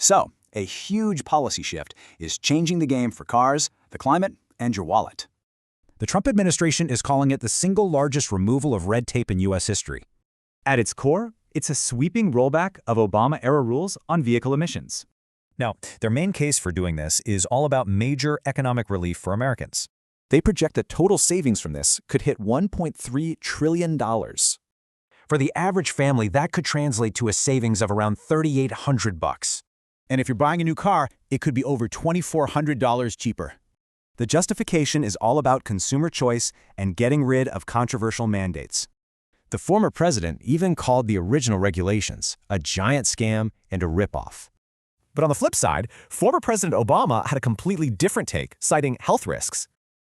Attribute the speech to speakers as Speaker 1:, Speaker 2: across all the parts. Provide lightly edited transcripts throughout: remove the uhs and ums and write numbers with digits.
Speaker 1: So, a huge policy shift is changing the game for cars, the climate, and your wallet.
Speaker 2: The Trump administration is calling it the single largest removal of red tape in U.S. history. At its core, it's a sweeping rollback of Obama-era rules on vehicle emissions. Now, their main case for doing this is all about major economic relief for Americans.
Speaker 3: They project that total savings from this could hit $1.3 trillion.
Speaker 2: For the average family, that could translate to a savings of around $3,800.
Speaker 4: And if you're buying a new car, it could be over $2,400 cheaper.
Speaker 3: The justification is all about consumer choice and getting rid of controversial mandates. The former president even called the original regulations a giant scam and a ripoff. But on the flip side, former President Obama had a completely different take, citing health risks.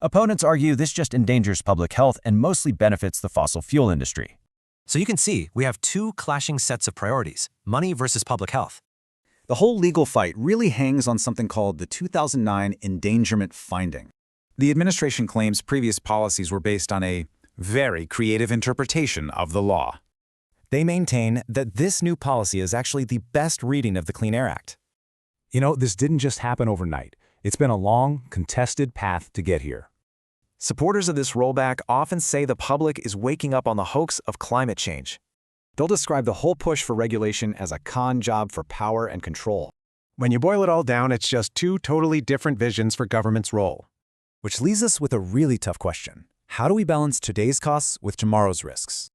Speaker 2: Opponents argue this just endangers public health and mostly benefits the fossil fuel industry.
Speaker 3: So you can see, we have two clashing sets of priorities, money versus public health.
Speaker 1: The whole legal fight really hangs on something called the 2009 endangerment finding. The administration claims previous policies were based on a very creative interpretation of the law.
Speaker 3: They maintain that this new policy is actually the best reading of the Clean Air Act.
Speaker 2: You know, this didn't just happen overnight. It's been a long, contested path to get here.
Speaker 3: Supporters of this rollback often say the public is waking up on the hoax of climate change.
Speaker 1: They'll describe the whole push for regulation as a con job for power and control.
Speaker 5: When you boil it all down, it's just two totally different visions for government's role.
Speaker 3: Which leaves us with a really tough question. How do we balance today's costs with tomorrow's risks?